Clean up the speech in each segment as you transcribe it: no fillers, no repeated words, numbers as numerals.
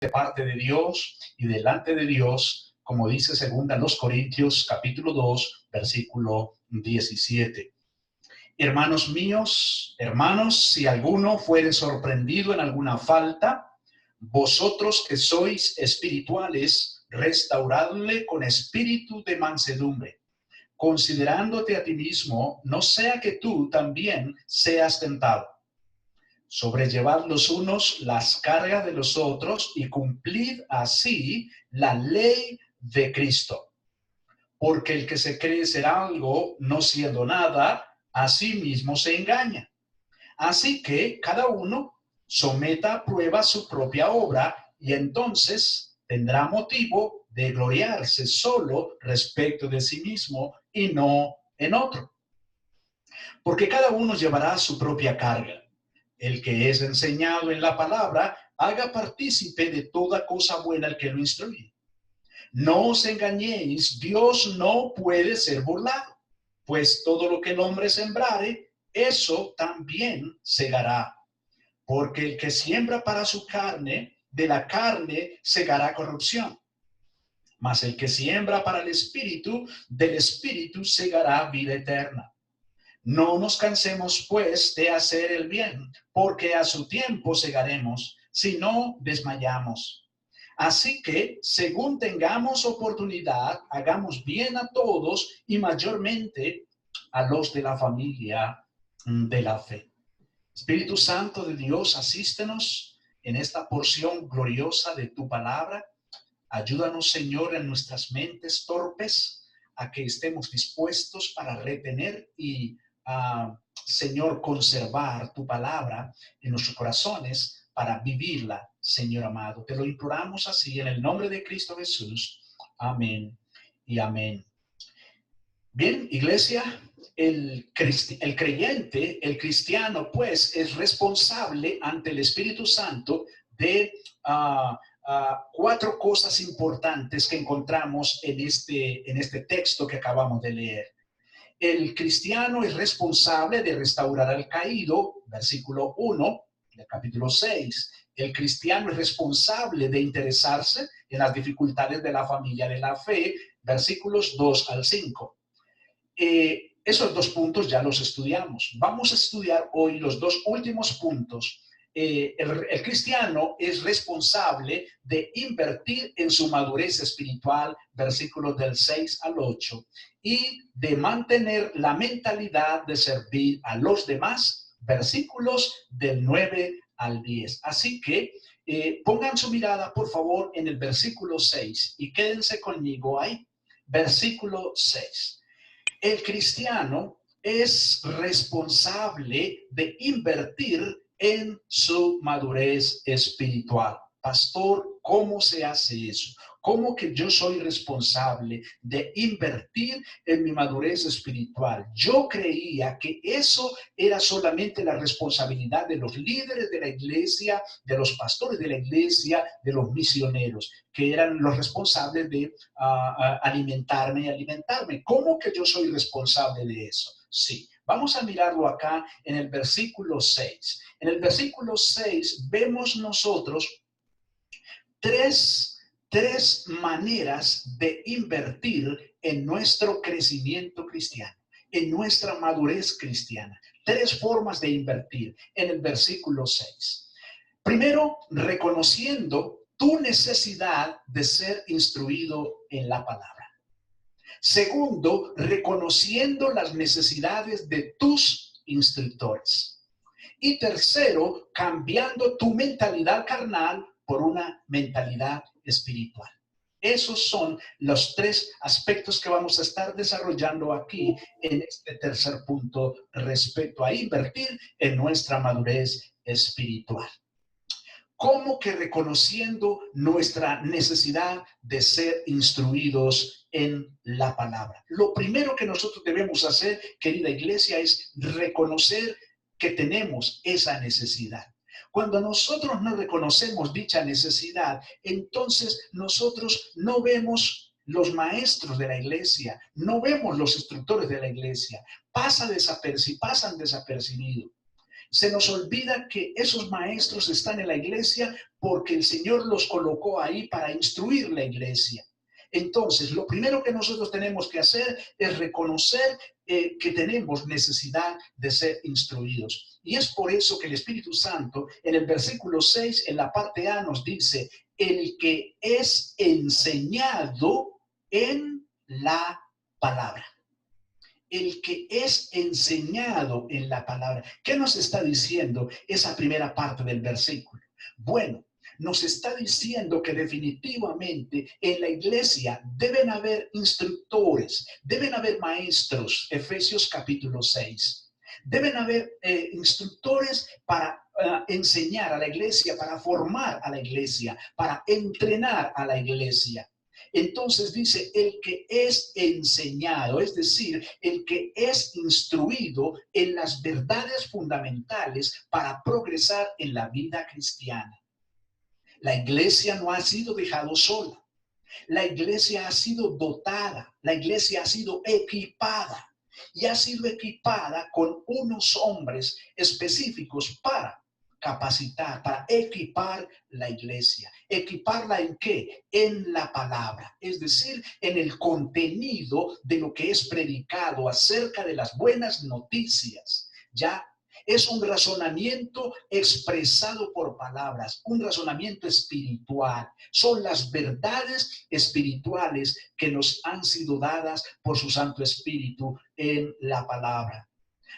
de parte de Dios y delante de Dios, como dice segunda los Corintios, capítulo 2, versículo 17. Hermanos míos, hermanos, si alguno fuere sorprendido en alguna falta, vosotros que sois espirituales, restauradle con espíritu de mansedumbre, considerándote a ti mismo, no sea que tú también seas tentado. Sobrellevad los unos las cargas de los otros y cumplid así la ley de Cristo. Porque el que se cree ser algo, no siendo nada, a sí mismo se engaña. Así que cada uno someta a prueba su propia obra y entonces tendrá motivo de gloriarse solo respecto de sí mismo y no en otro. Porque cada uno llevará su propia carga. El que es enseñado en la palabra, haga partícipe de toda cosa buena al que lo instruye. No os engañéis, Dios no puede ser burlado, pues todo lo que el hombre sembrare, eso también segará. Porque el que siembra para su carne, de la carne segará corrupción. Mas el que siembra para el espíritu, del espíritu segará vida eterna. No nos cansemos, pues, de hacer el bien, porque a su tiempo segaremos, si no desmayamos. Así que, según tengamos oportunidad, hagamos bien a todos y mayormente a los de la familia de la fe. Espíritu Santo de Dios, asístenos en esta porción gloriosa de tu palabra. Ayúdanos, Señor, en nuestras mentes torpes a que estemos dispuestos para retener y, Señor, conservar tu palabra en nuestros corazones para vivirla, Señor amado. Te lo imploramos así en el nombre de Cristo Jesús. Amén y amén. Bien, iglesia, el creyente, el cristiano, pues, es responsable ante el Espíritu Santo de cuatro cosas importantes que encontramos en este texto que acabamos de leer. El cristiano es responsable de restaurar al caído, versículo 1 del capítulo 6. El cristiano es responsable de interesarse en las dificultades de la familia de la fe, versículos 2 al 5. Esos dos puntos ya los estudiamos. Vamos a estudiar hoy los dos últimos puntos. El cristiano es responsable de invertir en su madurez espiritual, versículos del 6 al 8, y de mantener la mentalidad de servir a los demás, versículos del 9 al 10. Así que pongan su mirada, por favor, en el versículo 6 y quédense conmigo ahí. Versículo 6. El cristiano es responsable de invertir en su madurez espiritual. Pastor, ¿cómo se hace eso? ¿Cómo que yo soy responsable de invertir en mi madurez espiritual? Yo creía que eso era solamente la responsabilidad de los líderes de la iglesia, de los pastores de la iglesia, de los misioneros, que eran los responsables de alimentarme y alimentarme. ¿Cómo que yo soy responsable de eso? Sí, vamos a mirarlo acá en el versículo 6. En el versículo 6 vemos nosotros tres maneras de invertir en nuestro crecimiento cristiano, en nuestra madurez cristiana. Tres formas de invertir en el versículo 6. Primero, reconociendo tu necesidad de ser instruido en la palabra. Segundo, reconociendo las necesidades de tus instructores. Y tercero, cambiando tu mentalidad carnal por una mentalidad espiritual. Esos son los tres aspectos que vamos a estar desarrollando aquí en este tercer punto respecto a invertir en nuestra madurez espiritual. ¿Cómo que reconociendo nuestra necesidad de ser instruidos en la palabra? Lo primero que nosotros debemos hacer, querida iglesia, es reconocer que tenemos esa necesidad. Cuando nosotros no reconocemos dicha necesidad, entonces nosotros no vemos los maestros de la iglesia, no vemos los instructores de la iglesia, pasan desapercibidos. Se nos olvida que esos maestros están en la iglesia porque el Señor los colocó ahí para instruir la iglesia. Entonces, lo primero que nosotros tenemos que hacer es reconocer que tenemos necesidad de ser instruidos. Y es por eso que el Espíritu Santo, en el versículo 6, en la parte A, nos dice, el que es enseñado en la palabra. El que es enseñado en la palabra. ¿Qué nos está diciendo esa primera parte del versículo? Bueno, nos está diciendo que definitivamente en la iglesia deben haber instructores, deben haber maestros, Efesios capítulo 6. Deben haber instructores para enseñar a la iglesia, para formar a la iglesia, para entrenar a la iglesia. Entonces dice, el que es enseñado, es decir, el que es instruido en las verdades fundamentales para progresar en la vida cristiana. La iglesia no ha sido dejado sola. La iglesia ha sido dotada, la iglesia ha sido equipada y ha sido equipada con unos hombres específicos para capacitar, para equipar la iglesia. ¿Equiparla en qué? En la palabra, es decir, en el contenido de lo que es predicado acerca de las buenas noticias. Ya es un razonamiento expresado por palabras, un razonamiento espiritual. Son las verdades espirituales que nos han sido dadas por su Santo Espíritu en la palabra.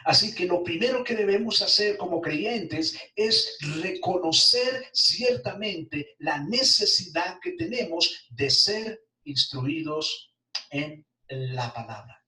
Así que lo primero que debemos hacer como creyentes es reconocer ciertamente la necesidad que tenemos de ser instruidos en la palabra.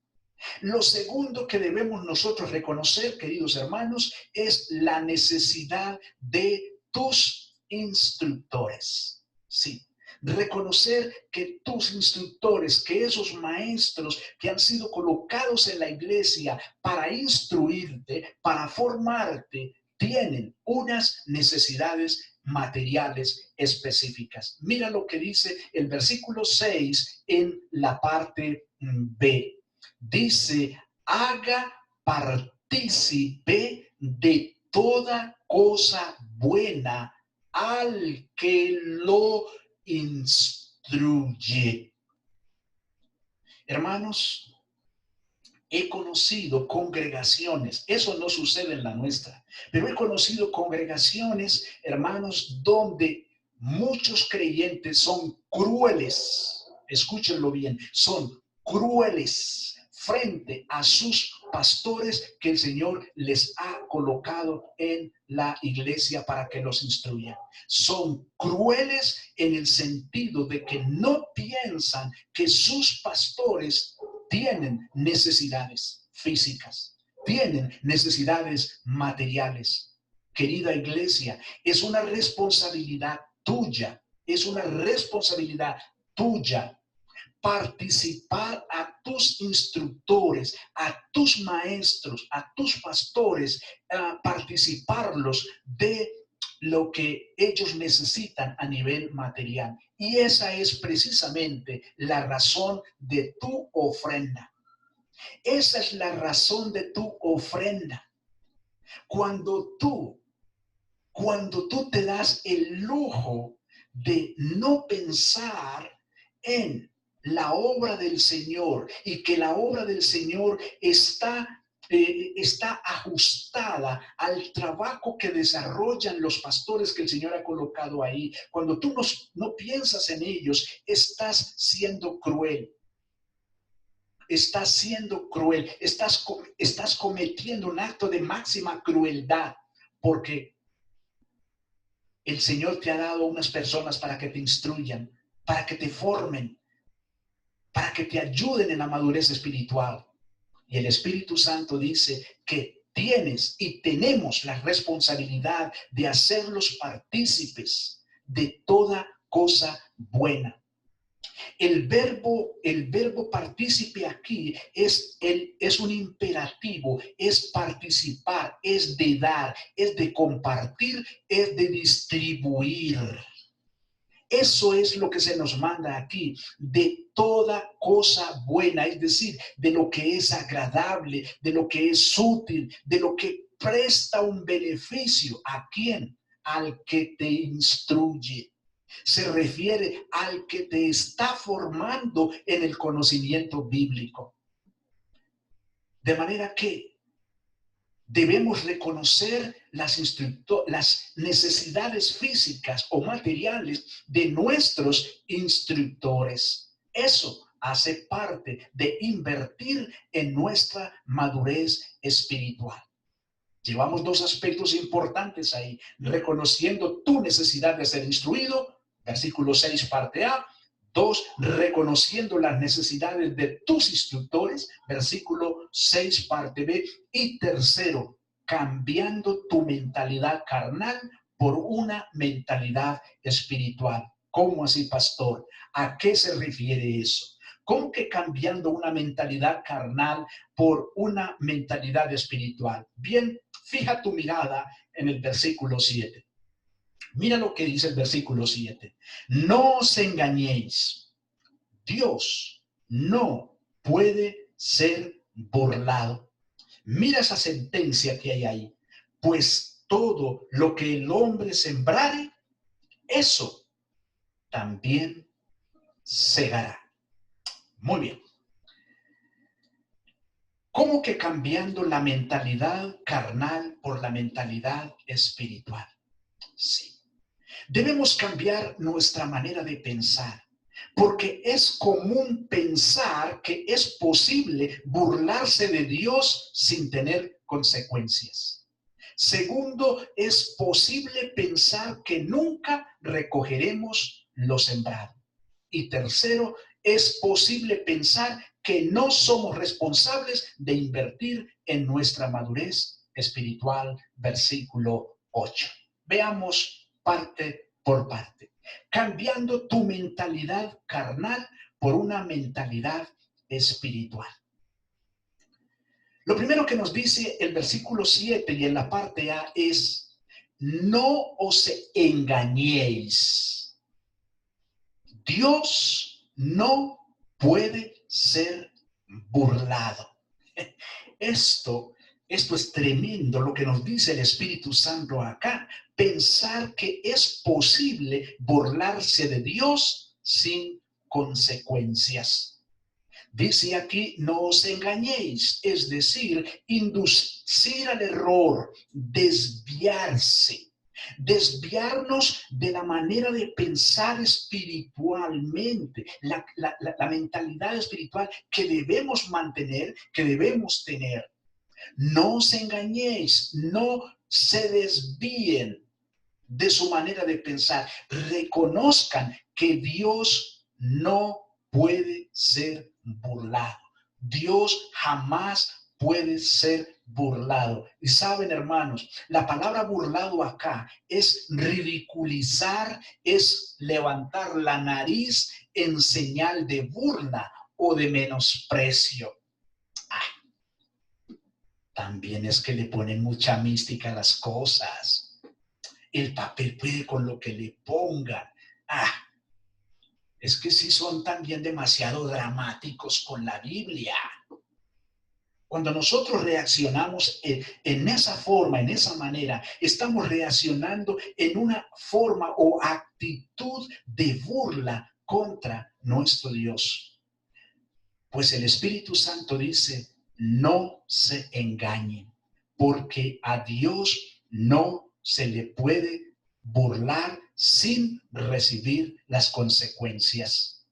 Lo segundo que debemos nosotros reconocer, queridos hermanos, es la necesidad de tus instructores. Sí. Reconocer que tus instructores, que esos maestros que han sido colocados en la iglesia para instruirte, para formarte, tienen unas necesidades materiales específicas. Mira lo que dice el versículo 6 en la parte B. Dice, haga partícipe de toda cosa buena al que lo instruye. Hermanos, he conocido congregaciones, eso no sucede en la nuestra, pero he conocido congregaciones, hermanos, donde muchos creyentes son crueles. Escúchenlo bien, son crueles frente a sus pastores que el Señor les ha colocado en la iglesia para que los instruyan. Son crueles en el sentido de que no piensan que sus pastores tienen necesidades físicas, tienen necesidades materiales. Querida iglesia, es una responsabilidad tuya, es una responsabilidad tuya participar a tus instructores, a tus maestros, a tus pastores, participarlos de lo que ellos necesitan a nivel material. Y esa es precisamente la razón de tu ofrenda. Esa es la razón de tu ofrenda. Cuando tú te das el lujo de no pensar en la obra del Señor y que la obra del Señor está ajustada al trabajo que desarrollan los pastores que el Señor ha colocado ahí. Cuando tú no piensas en ellos, estás siendo cruel. Estás siendo cruel. Estás cometiendo un acto de máxima crueldad porque el Señor te ha dado unas personas para que te instruyan, para que te formen, para que te ayuden en la madurez espiritual. Y el Espíritu Santo dice que tienes y tenemos la responsabilidad de hacerlos partícipes de toda cosa buena. El verbo partícipe aquí es un imperativo, es participar, es de dar, es de compartir, es de distribuir. Eso es lo que se nos manda aquí, de toda cosa buena, es decir, de lo que es agradable, de lo que es útil, de lo que presta un beneficio. ¿A quién? Al que te instruye. Se refiere al que te está formando en el conocimiento bíblico. De manera que debemos reconocer las necesidades físicas o materiales de nuestros instructores. Eso hace parte de invertir en nuestra madurez espiritual. Llevamos dos aspectos importantes ahí, reconociendo tu necesidad de ser instruido, versículo 6, parte A. 2, reconociendo las necesidades de tus instructores, versículo 6, parte B. Y tercero, cambiando tu mentalidad carnal por una mentalidad espiritual. ¿Cómo así, pastor? ¿A qué se refiere eso? ¿Cómo que cambiando una mentalidad carnal por una mentalidad espiritual? Bien, fija tu mirada en el versículo 7. Mira lo que dice el versículo 7. No os engañéis. Dios no puede ser burlado. Mira esa sentencia que hay ahí. Pues todo lo que el hombre sembrare, eso también segará. Muy bien. ¿Cómo que cambiando la mentalidad carnal por la mentalidad espiritual? Sí. Debemos cambiar nuestra manera de pensar, porque es común pensar que es posible burlarse de Dios sin tener consecuencias. Segundo, es posible pensar que nunca recogeremos lo sembrado. Y tercero, es posible pensar que no somos responsables de invertir en nuestra madurez espiritual. Versículo 8. Veamos parte por parte, cambiando tu mentalidad carnal por una mentalidad espiritual. Lo primero que nos dice el versículo 7 y en la parte A es: no os engañéis. Dios no puede ser burlado. Esto es tremendo lo que nos dice el Espíritu Santo acá. Pensar que es posible burlarse de Dios sin consecuencias. Dice aquí: no os engañéis, es decir, inducir al error, desviarnos de la manera de pensar espiritualmente, la mentalidad espiritual que debemos mantener, que debemos tener. No os engañéis, no se desvíen de su manera de pensar. Reconozcan que Dios no puede ser burlado. Dios jamás puede ser burlado. Y saben, hermanos, la palabra burlado acá es ridiculizar, es levantar la nariz en señal de burla o de menosprecio. También es que le ponen mucha mística a las cosas. El papel puede con lo que le pongan. Es que sí son también demasiado dramáticos con la Biblia. Cuando nosotros reaccionamos en esa forma, en esa manera, estamos reaccionando en una forma o actitud de burla contra nuestro Dios. Pues el Espíritu Santo dice: no se engañen, porque a Dios no se le puede burlar sin recibir las consecuencias.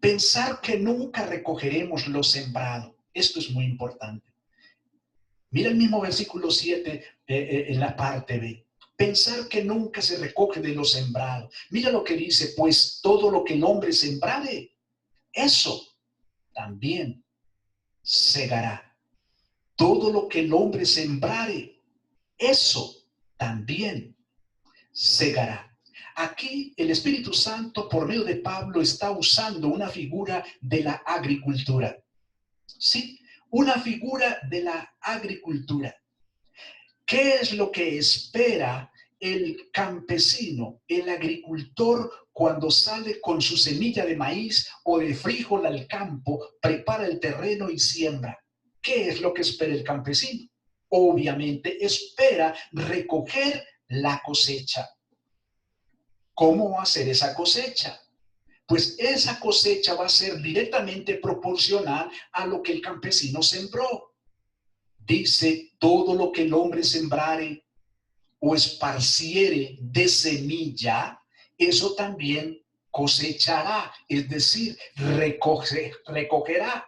Pensar que nunca recogeremos lo sembrado. Esto es muy importante. Mira el mismo versículo 7 en la parte B. Pensar que nunca se recoge de lo sembrado. Mira lo que dice: pues todo lo que el hombre sembrare, eso también segará. Todo lo que el hombre sembrare, eso también segará. Aquí el Espíritu Santo, por medio de Pablo, está usando una figura de la agricultura. Sí, una figura de la agricultura. ¿Qué es lo que espera el campesino, el agricultor, cuando sale con su semilla de maíz o de frijol al campo, prepara el terreno y siembra? ¿Qué es lo que espera el campesino? obviamente espera recoger la cosecha. ¿Cómo va a ser esa cosecha? Pues esa cosecha va a ser directamente proporcional a lo que el campesino sembró. Dice, todo lo que el hombre sembrare o esparciere de semilla, eso también cosechará, es decir, recogerá.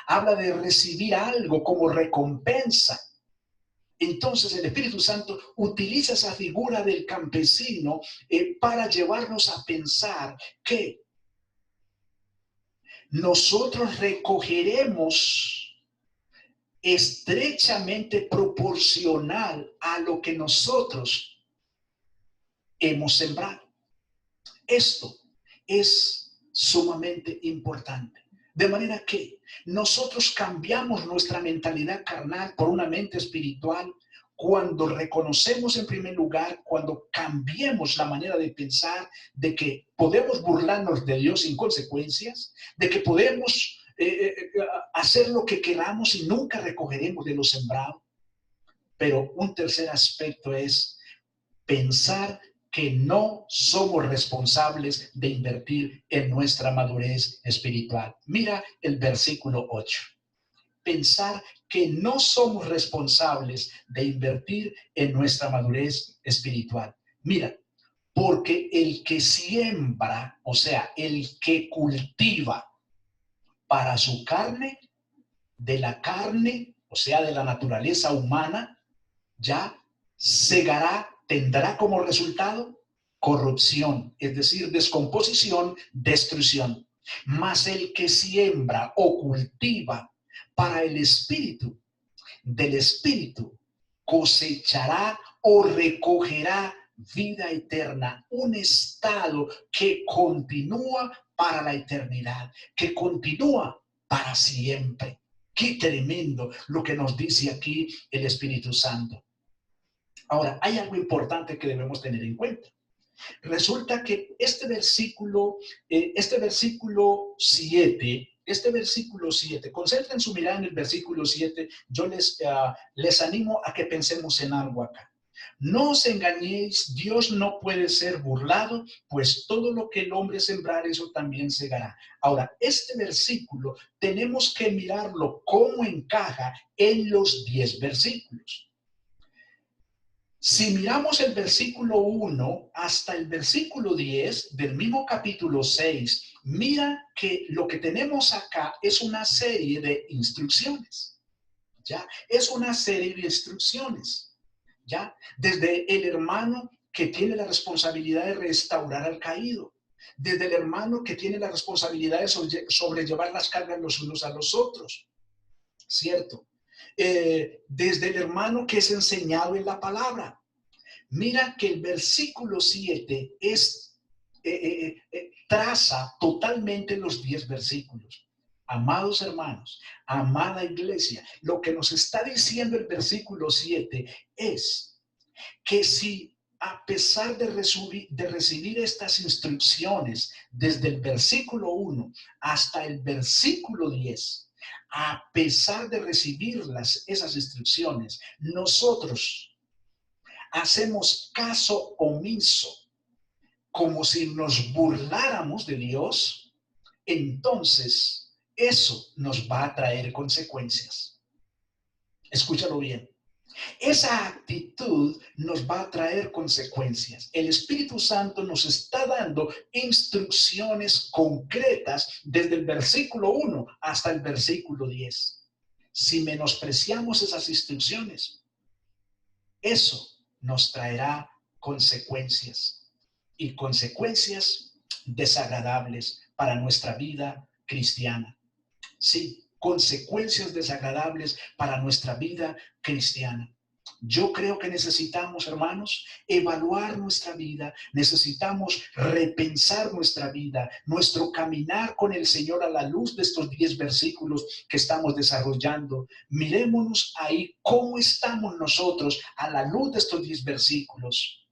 Habla de recibir algo como recompensa. Entonces el Espíritu Santo utiliza esa figura del campesino para llevarnos a pensar que nosotros recogeremos estrechamente proporcional a lo que nosotros hemos sembrado. Esto es sumamente importante. De manera que nosotros cambiamos nuestra mentalidad carnal por una mente espiritual cuando reconocemos en primer lugar, cuando cambiemos la manera de pensar de que podemos burlarnos de Dios sin consecuencias, de que podemos hacer lo que queramos y nunca recogeremos de lo sembrado. Pero un tercer aspecto es pensar que no somos responsables de invertir en nuestra madurez espiritual. Mira el versículo 8. Pensar que no somos responsables de invertir en nuestra madurez espiritual. Mira, porque el que siembra, o sea, el que cultiva para su carne, de la carne, o sea, de la naturaleza humana, ya segará, tendrá como resultado corrupción, es decir, descomposición, destrucción. Mas el que siembra o cultiva para el espíritu, del espíritu cosechará o recogerá vida eterna, un estado que continúa para la eternidad, que continúa para siempre. Qué tremendo lo que nos dice aquí el Espíritu Santo. Ahora, hay algo importante que debemos tener en cuenta. Resulta que este versículo 7, concentren su mirada en el versículo 7, yo les animo a que pensemos en algo acá. No os engañéis, Dios no puede ser burlado, pues todo lo que el hombre sembrar, eso también segará. Ahora, este versículo tenemos que mirarlo cómo encaja en los 10 versículos. Si miramos el versículo 1 hasta el versículo 10 del mismo capítulo 6, mira que lo que tenemos acá es una serie de instrucciones. ¿Ya? Es una serie de instrucciones. ¿Ya? Desde el hermano que tiene la responsabilidad de restaurar al caído, desde el hermano que tiene la responsabilidad de sobrellevar las cargas los unos a los otros, ¿cierto? Desde el hermano que es enseñado en la palabra. Mira que el versículo 7 traza totalmente los 10 versículos. Amados hermanos, amada iglesia, lo que nos está diciendo el versículo 7 es que si a pesar de recibir estas instrucciones desde el versículo 1 hasta el versículo 10, a pesar de recibir esas instrucciones, nosotros hacemos caso omiso, como si nos burláramos de Dios, entonces eso nos va a traer consecuencias. Escúchalo bien. Esa actitud nos va a traer consecuencias. El Espíritu Santo nos está dando instrucciones concretas desde el versículo 1 hasta el versículo 10. Si menospreciamos esas instrucciones, eso nos traerá consecuencias y consecuencias desagradables para nuestra vida cristiana. Sí, consecuencias desagradables para nuestra vida cristiana. Yo creo que necesitamos, hermanos, evaluar nuestra vida, necesitamos repensar nuestra vida, nuestro caminar con el Señor a la luz de estos 10 versículos que estamos desarrollando. Mirémonos ahí cómo estamos nosotros a la luz de estos 10 versículos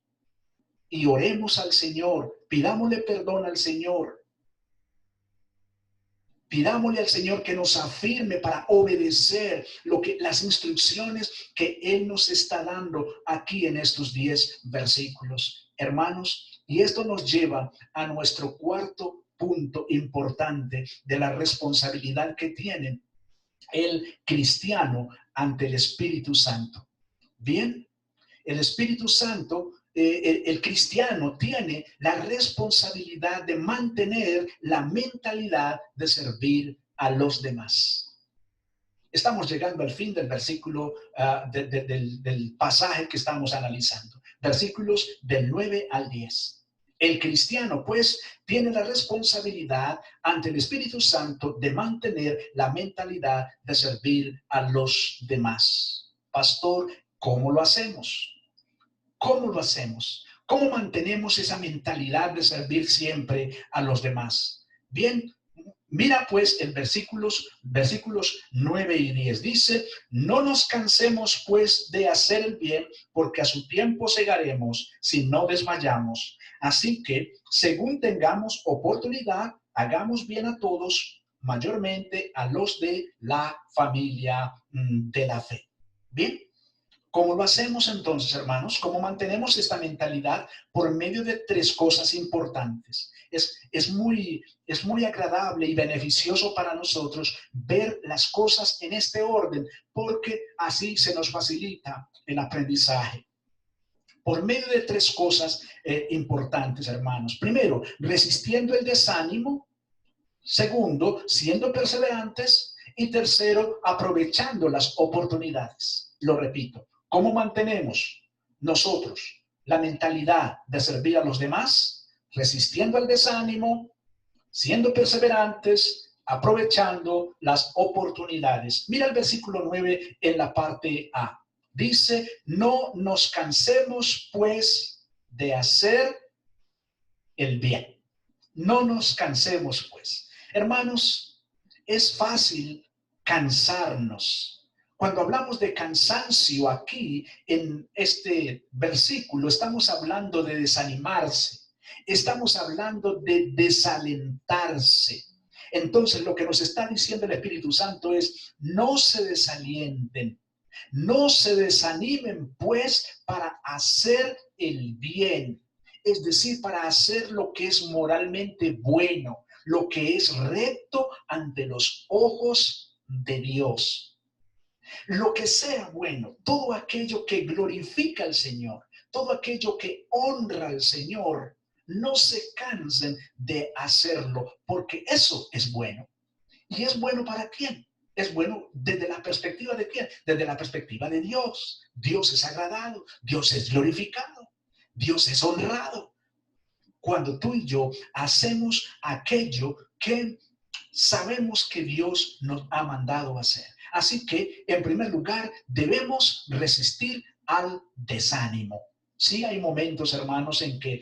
y oremos al Señor, pidámosle perdón al Señor. Pidámosle al Señor que nos afirme para obedecer las instrucciones que Él nos está dando aquí en estos 10 versículos, hermanos. Y esto nos lleva a nuestro cuarto punto importante de la responsabilidad que tiene el cristiano ante el Espíritu Santo. Bien, el Espíritu Santo, el cristiano tiene la responsabilidad de mantener la mentalidad de servir a los demás. Estamos llegando al fin del versículo, del pasaje que estamos analizando. Versículos del 9 al 10. El cristiano, pues, tiene la responsabilidad ante el Espíritu Santo de mantener la mentalidad de servir a los demás. Pastor, ¿cómo lo hacemos? ¿Cómo lo hacemos? ¿Cómo mantenemos esa mentalidad de servir siempre a los demás? Bien, mira pues el versículos 9 y 10. Dice, no nos cansemos pues de hacer el bien, porque a su tiempo segaremos si no desmayamos. Así que, según tengamos oportunidad, hagamos bien a todos, mayormente a los de la familia de la fe. Bien. ¿Cómo lo hacemos entonces, hermanos? ¿Cómo mantenemos esta mentalidad? Por medio de 3 cosas importantes. Es muy agradable y beneficioso para nosotros ver las cosas en este orden, porque así se nos facilita el aprendizaje. Por medio de 3 cosas importantes, hermanos. Primero, resistiendo el desánimo. Segundo, siendo perseverantes. Y tercero, aprovechando las oportunidades. Lo repito. ¿Cómo mantenemos nosotros la mentalidad de servir a los demás? Resistiendo al desánimo, siendo perseverantes, aprovechando las oportunidades. Mira el versículo 9 en la parte A. Dice, no nos cansemos pues de hacer el bien. No nos cansemos pues. Hermanos, es fácil cansarnos. Cuando hablamos de cansancio aquí en este versículo, estamos hablando de desanimarse, estamos hablando de desalentarse. Entonces, lo que nos está diciendo el Espíritu Santo es, no se desalienten, no se desanimen, pues, para hacer el bien. Es decir, para hacer lo que es moralmente bueno, lo que es recto ante los ojos de Dios. Lo que sea bueno, todo aquello que glorifica al Señor, todo aquello que honra al Señor, no se cansen de hacerlo, porque eso es bueno. ¿Y es bueno para quién? Es bueno desde la perspectiva de quién? Desde la perspectiva de Dios. Dios es agradado, Dios es glorificado, Dios es honrado. Cuando tú y yo hacemos aquello que sabemos que Dios nos ha mandado hacer. Así que, en primer lugar, debemos resistir al desánimo. Sí, hay momentos, hermanos, en que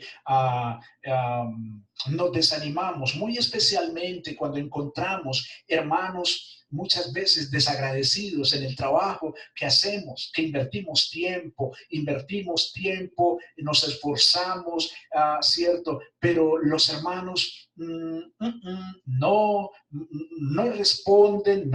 nos desanimamos, muy especialmente cuando encontramos hermanos muchas veces desagradecidos en el trabajo que hacemos, que invertimos tiempo, nos esforzamos, ¿cierto? Pero los hermanos no responden,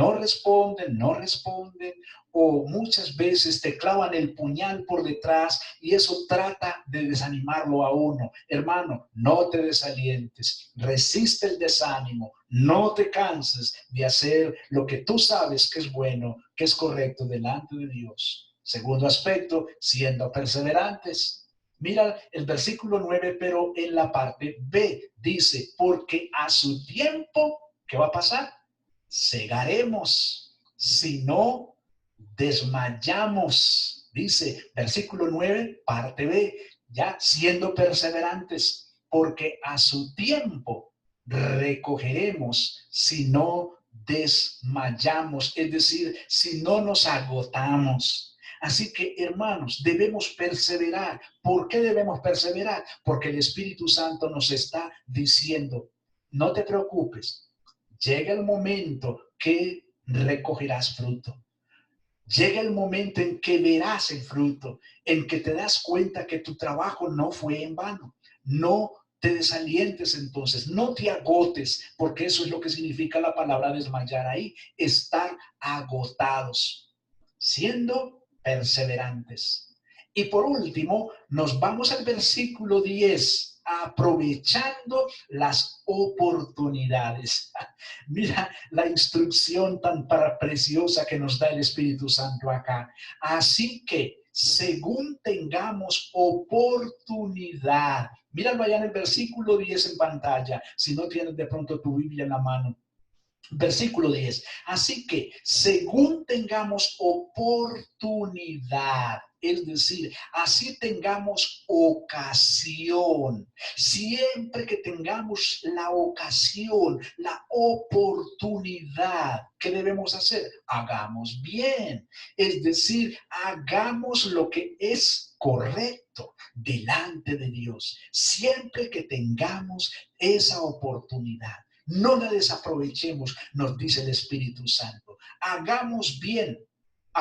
o muchas veces te clavan el puñal por detrás y eso trata de desanimarlo a uno. Hermano, no te desalientes, resiste el desánimo, no te canses de hacer lo que tú sabes que es bueno, que es correcto delante de Dios. Segundo aspecto, siendo perseverantes. Mira el versículo 9, pero en la parte B dice, porque a su tiempo, ¿qué va a pasar? Segaremos, si no desmayamos. Dice, versículo 9, parte B, ya siendo perseverantes, porque a su tiempo recogeremos si no desmayamos, es decir, si no nos agotamos. Así que, hermanos, debemos perseverar. ¿Por qué debemos perseverar? Porque el Espíritu Santo nos está diciendo, no te preocupes, llega el momento que recogerás fruto. Llega el momento en que verás el fruto, en que te das cuenta que tu trabajo no fue en vano. No te desalientes entonces, no te agotes, porque eso es lo que significa la palabra desmayar ahí, estar agotados, siendo perseverantes. Y por último, nos vamos al versículo 10, aprovechando las oportunidades. Mira la instrucción tan preciosa que nos da el Espíritu Santo acá. Así que, según tengamos oportunidad, míralo allá en el versículo 10 en pantalla, si no tienes de pronto tu Biblia en la mano. Versículo 10. Así que, según tengamos oportunidad, es decir, así tengamos ocasión, siempre que tengamos la ocasión, la oportunidad, ¿qué debemos hacer? Hagamos bien, es decir, hagamos lo que es correcto delante de Dios, siempre que tengamos esa oportunidad. No la desaprovechemos, nos dice el Espíritu Santo. Hagamos bien.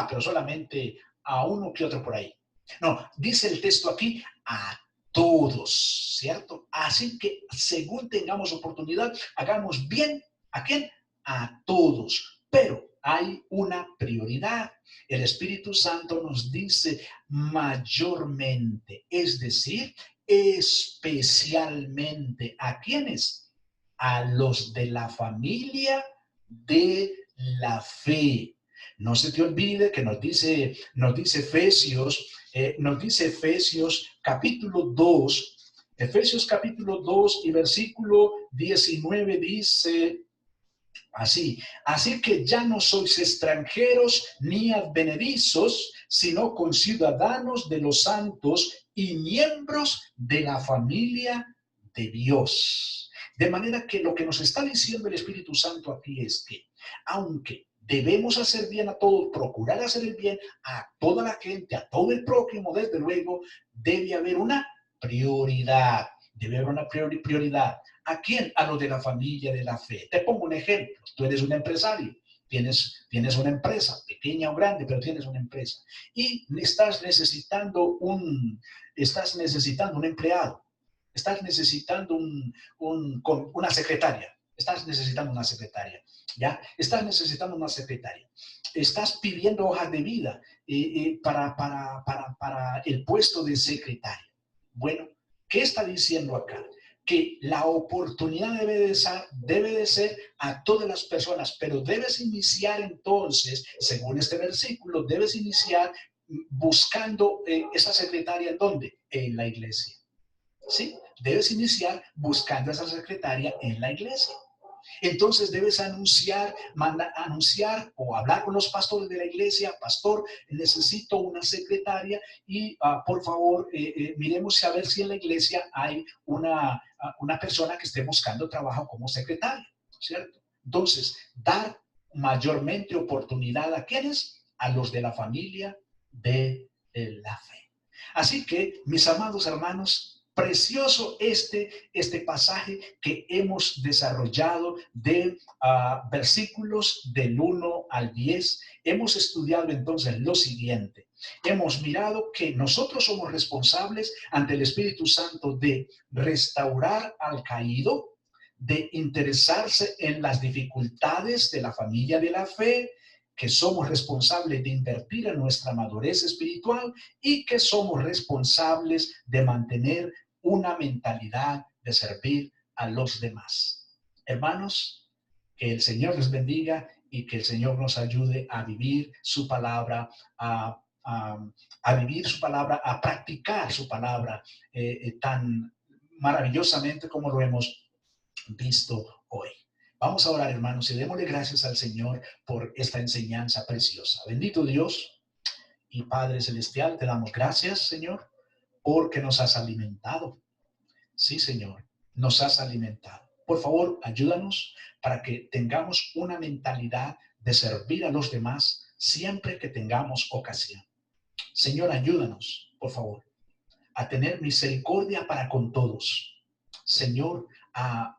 Pero solamente a uno que otro por ahí. No, dice el texto aquí, a todos, ¿cierto? Así que según tengamos oportunidad, hagamos bien. ¿A quién? A todos. Pero hay una prioridad. El Espíritu Santo nos dice mayormente, es decir, especialmente. ¿A quiénes? A los de la familia de la fe. No se te olvide que nos dice Efesios capítulo 2, Efesios capítulo 2 y versículo 19 dice así que ya no sois extranjeros ni advenedizos, sino conciudadanos de los santos y miembros de la familia de Dios. De manera que lo que nos está diciendo el Espíritu Santo aquí es que, aunque debemos hacer bien a todos, procurar hacer el bien a toda la gente, a todo el prójimo, desde luego, debe haber una prioridad. Debe haber una prioridad. ¿A quién? A los de la familia de la fe. Te pongo un ejemplo. Tú eres un empresario. Tienes una empresa, pequeña o grande, pero tienes una empresa. Y estás necesitando un empleado. Estás necesitando una secretaria. Estás necesitando una secretaria. ¿Ya? Estás necesitando una secretaria. Estás pidiendo hojas de vida para el puesto de secretaria. Bueno, ¿qué está diciendo acá? Que la oportunidad debe de ser a todas las personas, pero debes iniciar entonces, según este versículo, debes iniciar buscando esa secretaria ¿en dónde? En la iglesia. ¿Sí? Debes iniciar buscando esa secretaria en la iglesia. Entonces debes anunciar o hablar con los pastores de la iglesia. Pastor, necesito una secretaria y por favor miremos a ver si en la iglesia hay una persona que esté buscando trabajo como secretaria, ¿cierto? Entonces, dar mayormente oportunidad ¿a quiénes? A los de la familia de la fe. Así que, mis amados hermanos, precioso este pasaje que hemos desarrollado de versículos del 1 al 10. Hemos estudiado entonces lo siguiente. Hemos mirado que nosotros somos responsables ante el Espíritu Santo de restaurar al caído, de interesarse en las dificultades de la familia de la fe, que somos responsables de invertir en nuestra madurez espiritual y que somos responsables de mantener una mentalidad de servir a los demás. Hermanos, que el Señor les bendiga y que el Señor nos ayude a vivir su palabra, a vivir su palabra, a practicar su palabra tan maravillosamente como lo hemos visto hoy. Vamos a orar, hermanos, y démosle gracias al Señor por esta enseñanza preciosa. Bendito Dios y Padre Celestial, te damos gracias, Señor, porque nos has alimentado. Sí, Señor, nos has alimentado. Por favor, ayúdanos para que tengamos una mentalidad de servir a los demás siempre que tengamos ocasión. Señor, ayúdanos, por favor, a tener misericordia para con todos. Señor, a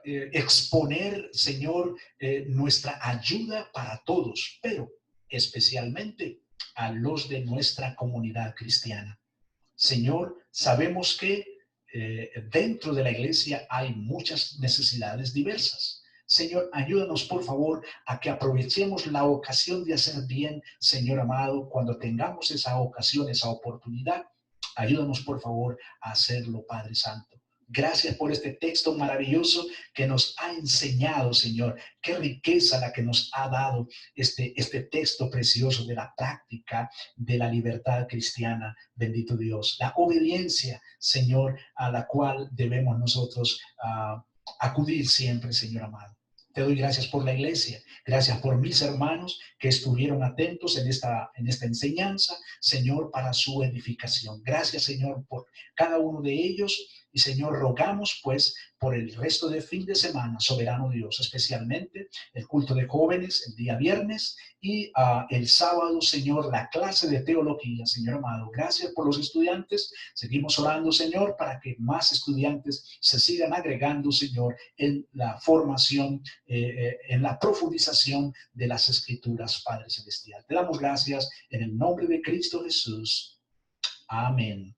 exponer, Señor, nuestra ayuda para todos, pero especialmente a los de nuestra comunidad cristiana. Señor, sabemos que dentro de la iglesia hay muchas necesidades diversas. Señor, ayúdanos por favor a que aprovechemos la ocasión de hacer bien, Señor amado, cuando tengamos esa ocasión, esa oportunidad. Ayúdanos por favor a hacerlo, Padre Santo. Gracias por este texto maravilloso que nos ha enseñado, Señor. Qué riqueza la que nos ha dado este texto precioso de la práctica de la libertad cristiana. Bendito Dios. La obediencia, Señor, a la cual debemos nosotros acudir siempre, Señor amado. Te doy gracias por la iglesia, gracias por mis hermanos que estuvieron atentos en esta enseñanza, Señor, para su edificación. Gracias, Señor, por cada uno de ellos. Y, Señor, rogamos, pues, por el resto del fin de semana, soberano Dios, especialmente el culto de jóvenes el día viernes y el sábado, Señor, la clase de teología, Señor amado. Gracias por los estudiantes. Seguimos orando, Señor, para que más estudiantes se sigan agregando, Señor, en la formación, en la profundización de las Escrituras, Padre Celestial. Te damos gracias en el nombre de Cristo Jesús. Amén.